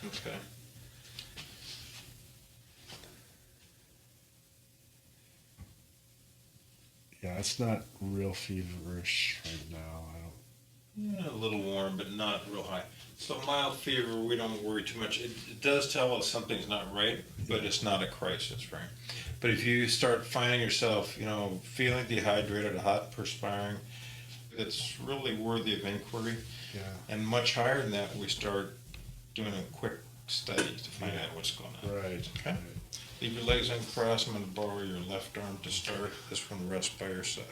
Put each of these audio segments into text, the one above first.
Okay. Yeah, it's not real feverish right now. I don't. Yeah, a little warm, but not real high. So mild fever, we don't worry too much. It does tell us something's not right, but it's not a crisis, right? But if you start finding yourself, feeling dehydrated, hot, perspiring, it's really worthy of inquiry. Yeah. And much higher than that, we start doing a quick study to find out what's going on. Right. Okay. Right. Leave your legs uncrossed. I'm going to borrow your left arm to start. This one rests by your side.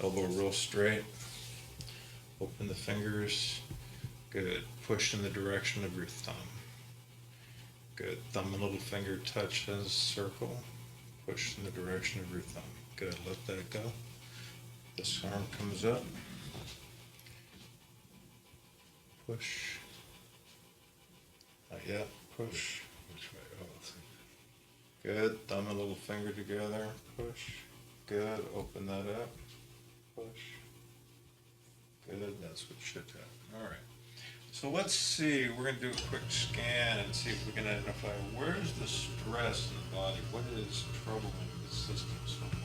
Elbow real straight. Open the fingers. Good. Push in the direction of your thumb. Good. Thumb and little finger touch as a circle. Push in the direction of your thumb. Good. Let that go. This arm comes up. Push. Not yet. Push. Which way? Oh, let's see. Good. Thumb and little finger together. Push. Good. Open that up. Push. Good. That's what should happen. All right. So let's see. We're going to do a quick scan and see if we can identify where's the stress in the body. What is troubling the system so much?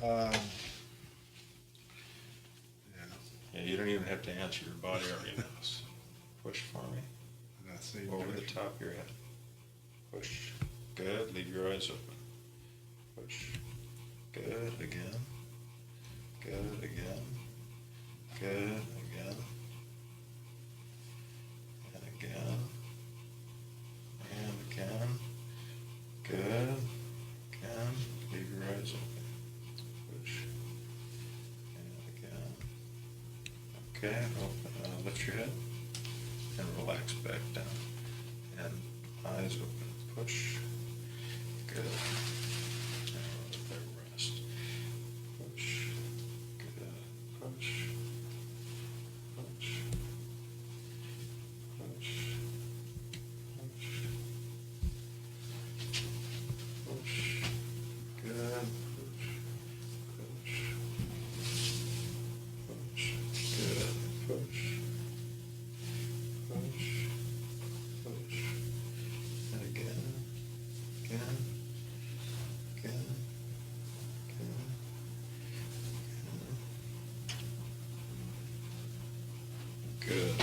Yeah. Yeah, you don't even have to answer. Your body already knows. Push for me. That's the Over the top of your head. Push. Good. Leave your eyes open. Push. Good. Again. Good. Again. Good. Again. And again. And again. Good. Again. Leave your eyes open. Push. And again. Okay. Open. Lift your head. And relax back down. And eyes open. Push. Good. Now let that rest. Push. Good. Push. Push. Push. Push. Push. Good. Push. Push. Push. Good. Push. Push, push, and again, again, again, again, again. Good.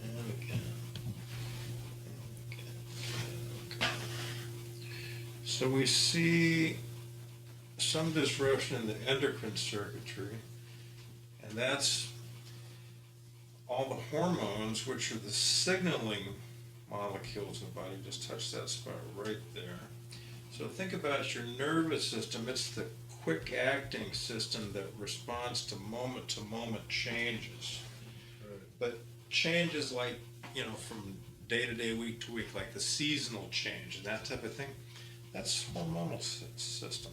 And again, and again. Okay. So we see some disruption in the endocrine circuitry, and that's all the hormones, which are the signaling molecules in the body. Just touch that spot right there. So think about your nervous system. It's the quick acting system that responds to moment changes. Right. But changes like, from day to day, week to week, like the seasonal change and that type of thing, that's hormonal system.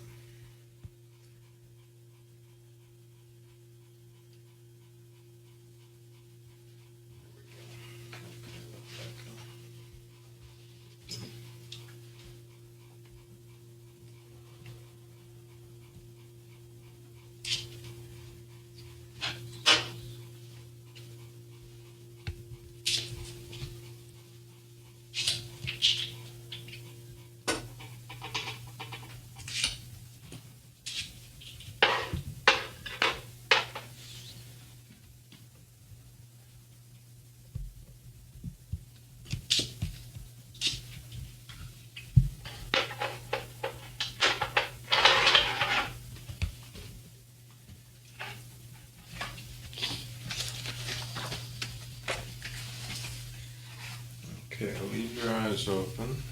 Okay, leave your eyes open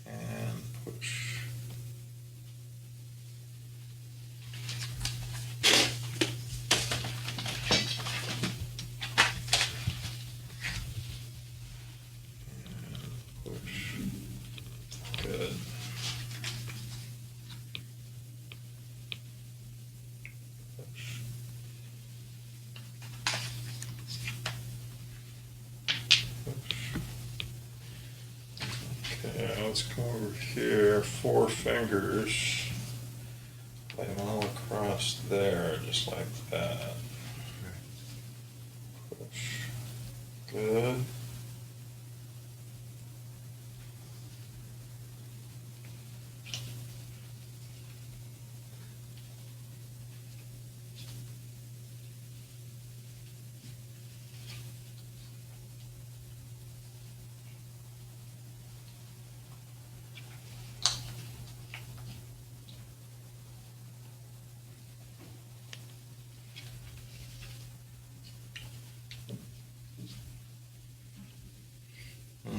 and push. And push. Good. Push. Okay, let's come over here, 4 fingers, lay them all across there, just like that. Push. Good.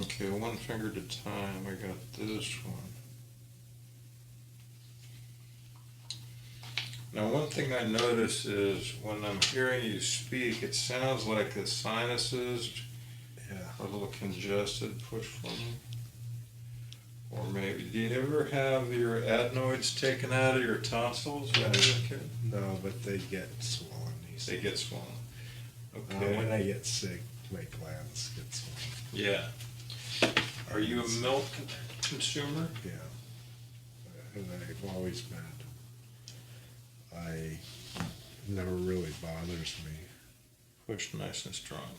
Okay, one finger at a time. I got this one. Now, one thing I notice is when I'm hearing you speak, it sounds like the sinuses are a little congested. Push for me. Or maybe, do you ever have your adenoids taken out of your tonsils when you were a kid? No, but they get swollen. They get swollen. Okay. When I get sick, my glands get swollen. Yeah. Are you a milk consumer? Yeah. And I've always been. I never really bothers me. Push nice and strong.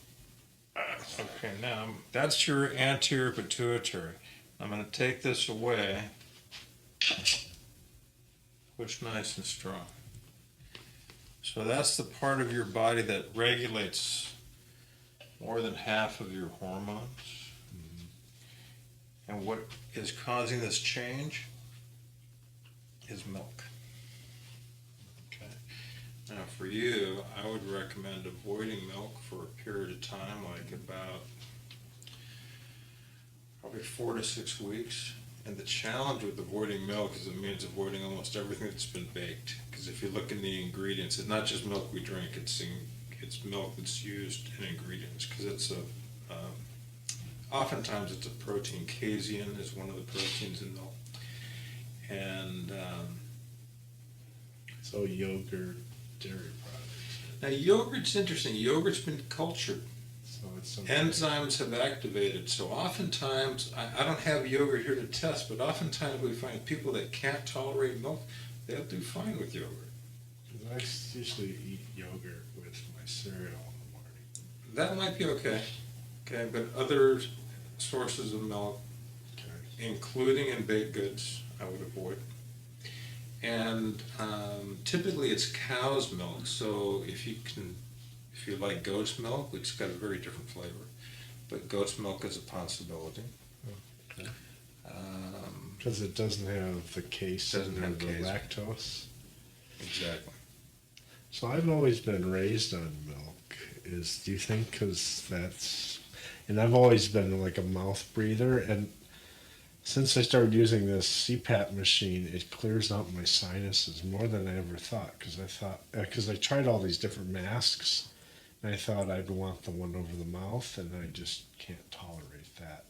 Okay, now that's your anterior pituitary. I'm going to take this away. Push nice and strong. So that's the part of your body that regulates more than half of your hormones. And what is causing this change is milk. Okay. Now for you, I would recommend avoiding milk for a period of time, like about probably 4 to 6 weeks. And the challenge with avoiding milk is it means avoiding almost everything that's been baked. Because if you look in the ingredients, it's not just milk we drink, it's milk that's used in ingredients. Because it's oftentimes it's a protein. Casein is one of the proteins in milk. And So yogurt, dairy products. now yogurt's interesting. Yogurt's been cultured. So it's something. Enzymes have activated. So oftentimes, I don't have yogurt here to test, but oftentimes we find people that can't tolerate milk, they'll do fine with yogurt. I usually eat yogurt with my cereal in the morning. That might be okay. Okay, but other sources of milk, Okay. including in baked goods, I would avoid. And typically it's cow's milk. So if you like goat's milk, it's got a very different flavor. But goat's milk is a possibility. Okay. Because it doesn't have the casein or the lactose. Exactly. So I've always been raised on milk. Do you think because that's, and I've always been like a mouth breather, and since I started using this CPAP machine, it clears out my sinuses more than I ever thought. Because I tried all these different masks, and I thought I'd want the one over the mouth, and I just can't tolerate that.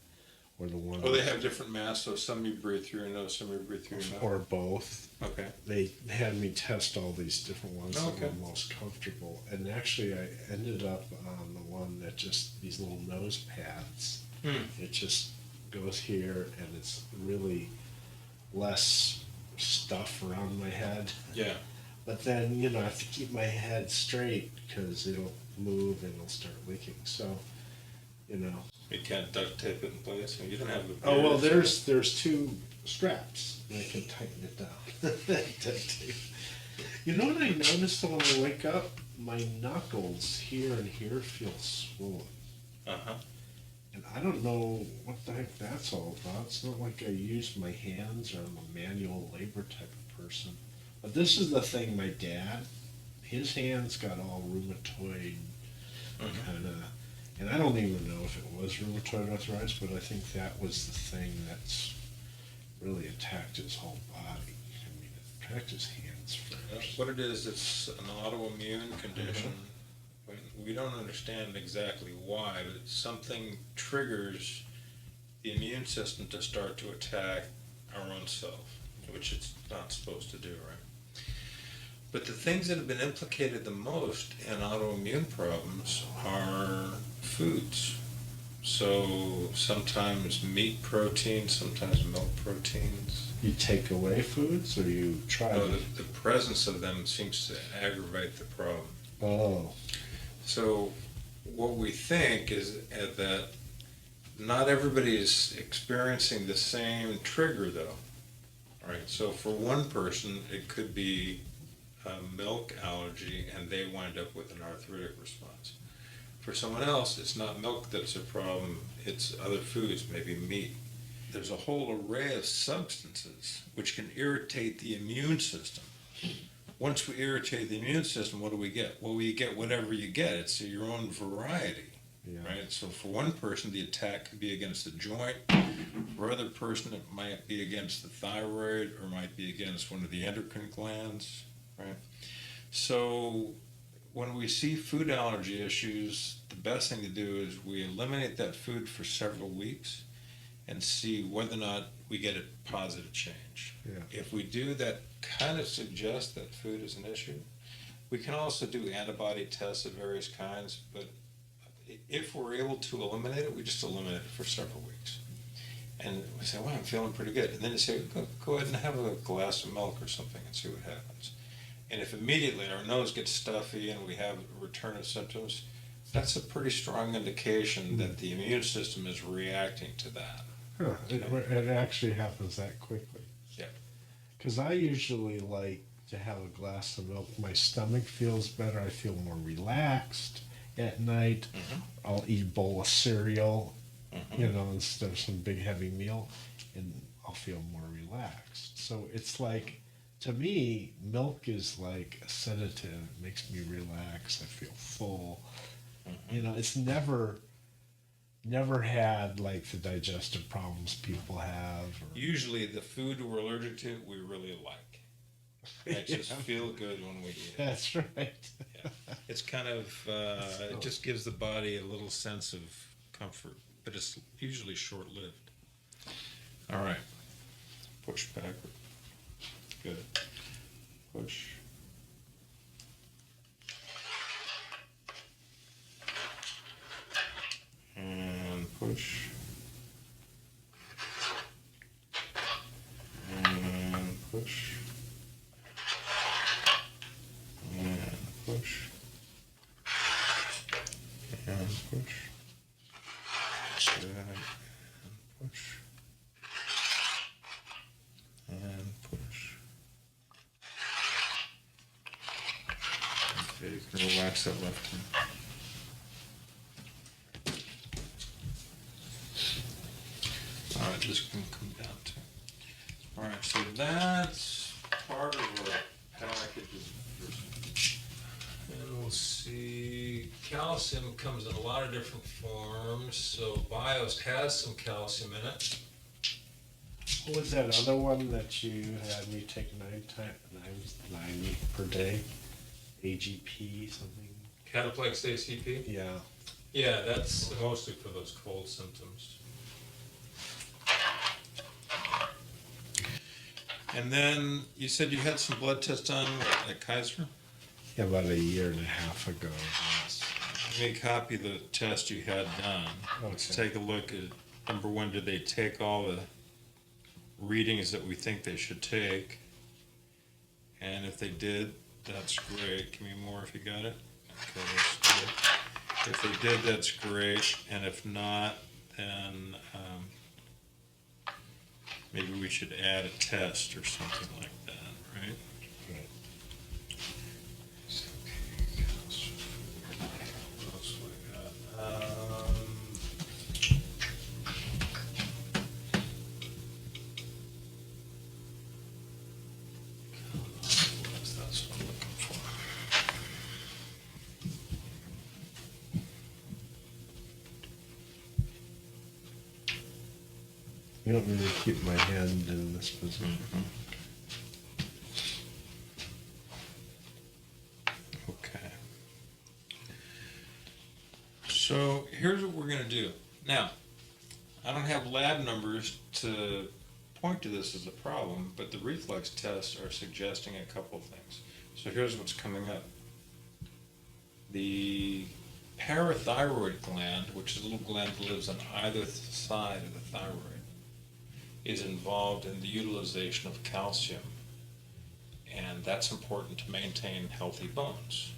Or the one. Oh, they have different masks, so some you breathe through your nose, some you breathe through your mouth. Or both. Okay. They had me test all these different ones that Okay. were most comfortable, and actually I ended up on the one that just these little nose pads. It just goes here, and it's really less stuff around my head. Yeah. But then I have to keep my head straight because it'll move and it'll start leaking. So, You can't duct tape it in place. You don't have the. Oh well, there's two straps, and I can tighten it down. Duct tape. You know what I noticed when I wake up? My knuckles here and here feel swollen. Uh-huh. And I don't know what the heck that's all about. It's not like I use my hands or I'm a manual labor type of person. But this is the thing, my dad, his hands got all rheumatoid kind of, and I don't even know if it was rheumatoid arthritis, but I think that was the thing that's really attacked his whole body. I mean, it attacked his hands first. What it is, it's an autoimmune condition. We don't understand exactly why, but something triggers the immune system to start to attack our own self, which it's not supposed to do, right? But the things that have been implicated the most in autoimmune problems are foods. So sometimes meat proteins, sometimes milk proteins. You take away foods, or you try No, them? the presence of them seems to aggravate the problem. Oh. So what we think is that not everybody is experiencing the same trigger though. Right, so for one person, it could be a milk allergy and they wind up with an arthritic response. For someone else, it's not milk that's a problem, it's other foods, maybe meat. There's a whole array of substances which can irritate the immune system. Once we irritate the immune system, what do we get? Well, we get whatever you get. It's your own variety, Yeah. right? So for one person, the attack could be against the joint. For another person, it might be against the thyroid or might be against one of the endocrine glands, right? So when we see food allergy issues, the best thing to do is we eliminate that food for several weeks and see whether or not we get a positive change. Yeah. If we do, that kind of suggests that food is an issue. We can also do antibody tests of various kinds, but if we're able to eliminate it, we just eliminate it for several weeks. And we say, well, I'm feeling pretty good. And then you say, go ahead and have a glass of milk or something and see what happens. And if immediately our nose gets stuffy and we have a return of symptoms, that's a pretty strong indication that the immune system is reacting to that. Huh. It actually happens that quickly. Yeah. Because I usually like to have a glass of milk. My stomach feels better. I feel more relaxed at night. Mm-hmm. I'll eat a bowl of cereal, Mm-hmm. instead of some big heavy meal, and I'll feel more relaxed. So it's like, to me, milk is like a sedative. It makes me relax. I feel full. Mm-hmm. It's never had like the digestive problems people have. Usually the food we're allergic to, we really like. Makes us feel good when we eat it. That's right. Yeah. It's kind of, it just gives the body a little sense of comfort, but it's usually short-lived. All right. Push backward. Good. Push. And push. And push. And push. And push. Good. And push. And push. Okay, you can relax that left hand. All right, this can come down to. All right, so that's part of our package. And we'll see, calcium comes in a lot of different forms. So BIOS has some calcium in it. What was that other one that you had me take 9 per day? AGP something? Cataplex ACP? Yeah. Yeah, that's mostly for those cold symptoms. And then you said you had some blood tests done at Kaiser? Yeah, about a year and a half ago. Yes. Let me copy the test you had done. Let's Okay. take a look at, number one, did they take all the readings that we think they should take? And if they did, that's great. Give me more if you got it. Okay, that's good. If they did, that's great. And if not, then maybe we should add a test or something like that, right? Right. What else we got? That's what I'm looking for. You don't really keep my hand in this position. Okay. So here's what we're gonna do. Now, I don't have lab numbers to point to this as a problem, but the reflex tests are suggesting a couple of things. So here's what's coming up. The parathyroid gland, which is a little gland that lives on either side of the thyroid, is involved in the utilization of calcium. And that's important to maintain healthy bones.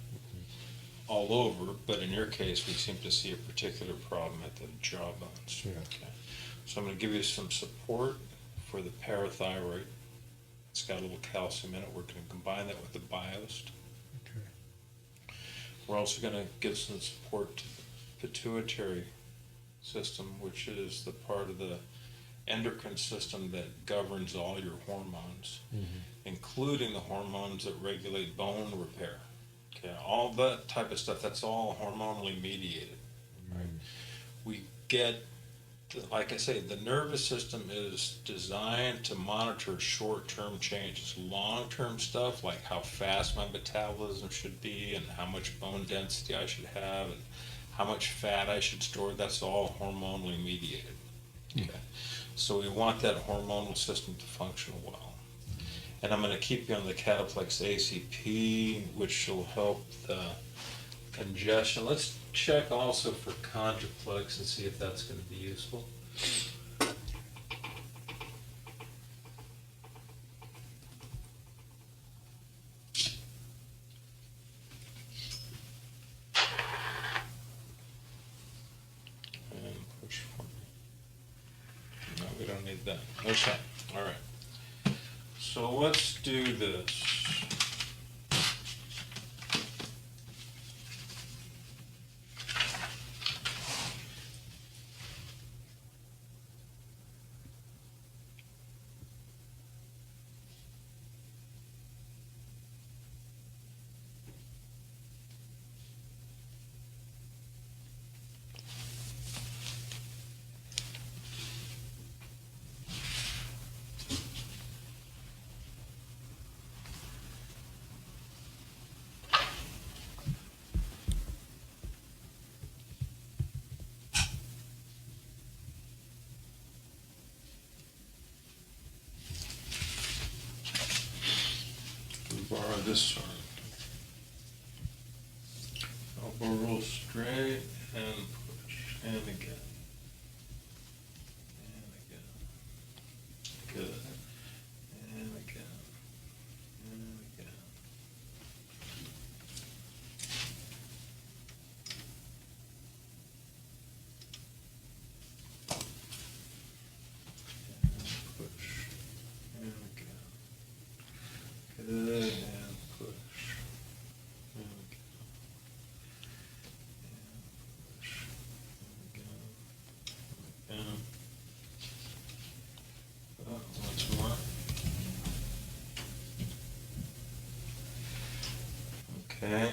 all over, but in your case, we seem to see a particular problem at the jaw bones. Yeah. Okay. So I'm going to give you some support for the parathyroid. It's got a little calcium in it. We're going to combine that with the BIOST. Okay. We're also going to give some support to the pituitary system, which is the part of the endocrine system that governs all your hormones, including the hormones that regulate bone repair. Okay, all that type of stuff, that's all hormonally mediated. Right? We get, like I say, the nervous system is designed to monitor short-term changes. Long-term stuff, like how fast my metabolism should be and how much bone density I should have and how much fat I should store, that's all hormonally mediated. Okay. So we want that hormonal system to function well. And I'm going to keep you on the Cataplex ACP, which will help the congestion. Let's check also for Chondroplex and see if that's going to be useful. And push for me. No, we don't need that. Okay, all right. So let's do this. Borrow this one. Elbow roll straight and push. And again. And again. Good. And again. And again. And push. And again. Good, and push. And again. And push. And again. And once more. Okay.